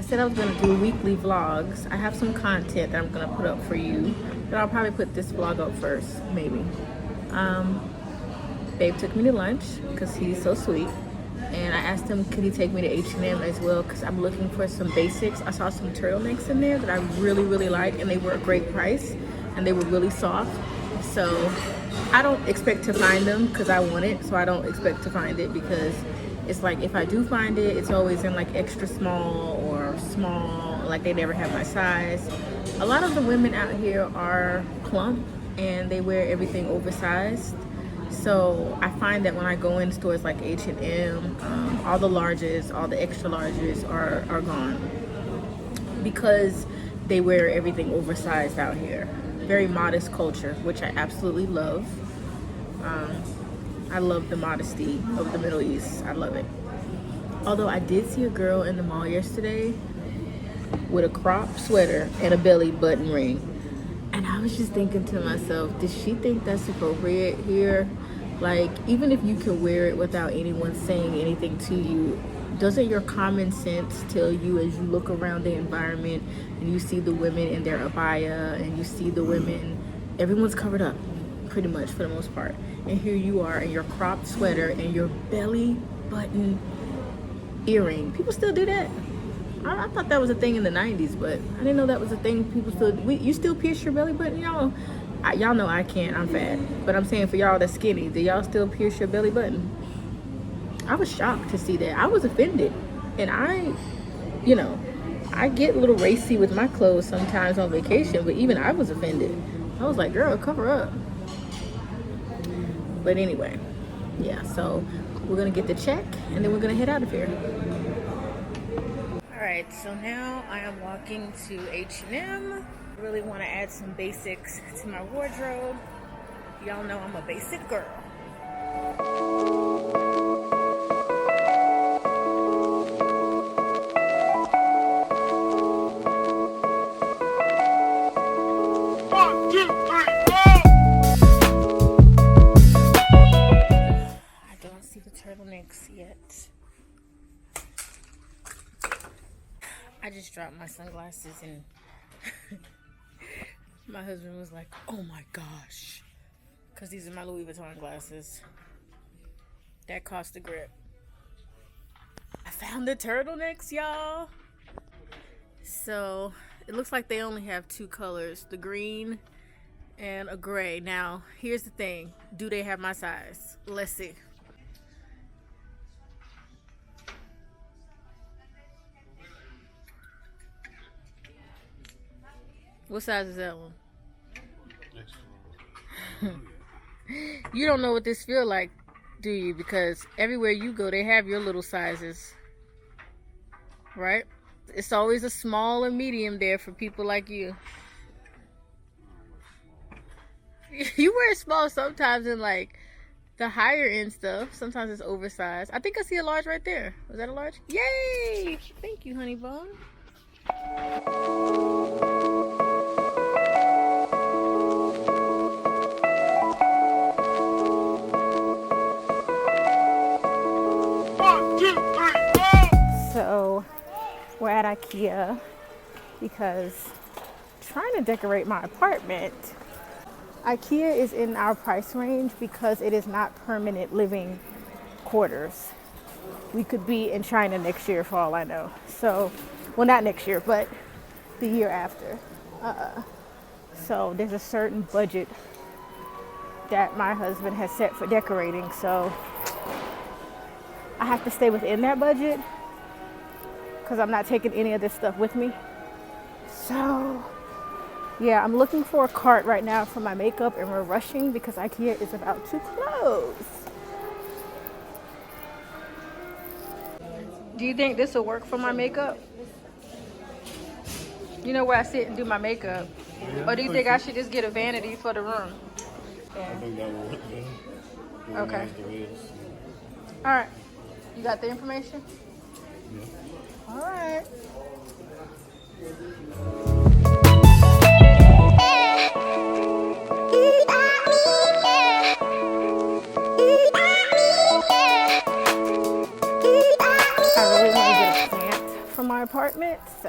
said I was gonna do weekly vlogs. I have some content that I'm gonna put up for you, but I'll probably put this vlog up first, maybe. Babe took me to lunch because he's so sweet, and I asked him could he take me to H&M as well because I'm looking for some basics. I saw some turtlenecks in there that I really like, and they were a great price and they were really soft. So I don't expect to find them because I want it, so I don't expect to find it because it's like if I do find it, it's always in like extra small or small, like they never have my size. A lot of the women out here are plump and they wear everything oversized. So I find that when I go in stores like H&M, all the larges, all the extra larges are gone because they wear everything oversized out here. Very modest culture, which I absolutely love. I love the modesty of the Middle East. I love it. Although I did see a girl in the mall yesterday with a crop sweater and a belly button ring. And I was just thinking to myself, does she think that's appropriate here? Like, even if you can wear it without anyone saying anything to you, doesn't your common sense tell you as you look around the environment and you see the women in their abaya and you see the women, everyone's covered up pretty much for the most part. And here you are in your cropped sweater and your belly button earring. People still do that? I thought that was a thing in the 90s, but I didn't know that was a thing people still... You still pierce your belly button, y'all? Y'all know I can't, I'm fat. But I'm saying for y'all that's skinny, do y'all still pierce your belly button? I was shocked to see that. I was offended. And I get a little racy with my clothes sometimes on vacation, but even I was offended. I was like, girl, cover up. But anyway, yeah, so we're gonna get the check and then we're gonna head out of here. All right, so now I am walking to H&M. I really want to add some basics to my wardrobe. Y'all know I'm a basic girl. Turtlenecks yet. I just dropped my sunglasses and my husband was like, oh my gosh, because these are my Louis Vuitton glasses that cost a grip. I found the turtlenecks, y'all. So it looks like they only have two colors, the green and a gray. Now here's the thing, do they have my size? Let's see. What size is that one? You don't know what this feel like, do you? Because everywhere you go, they have your little sizes, right? It's always a small or medium there for people like you. You wear small sometimes in like the higher end stuff. Sometimes it's oversized. I think I see a large right there. Was that a large? Yay! Thank you, honey bun. So we're at IKEA because I'm trying to decorate my apartment. IKEA is in our price range because it is not permanent living quarters. We could be in China next year for all I know. So, well, not next year, but the year after. So there's a certain budget that my husband has set for decorating. So I have to stay within that budget because I'm not taking any of this stuff with me. So yeah, I'm looking for a cart right now for my makeup and we're rushing because IKEA is about to close. Do you think this will work for my makeup? You know where I sit and do my makeup? Yeah, or do you think I should just get a vanity for the room? Yeah. I think that will work better. Okay. All right. You got the information? Yeah. All right. I really want to get a plant for my apartment, so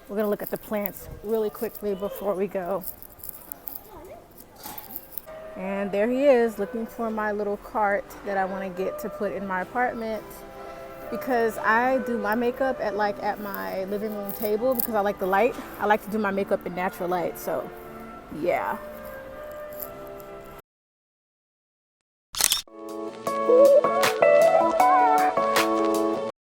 We're gonna look at the plants really quickly before we go. And there he is, looking for my little cart that I want to get to put in my apartment, because I do my makeup at my living room table because I like the light. I like to do my makeup in natural light, so yeah. Ooh.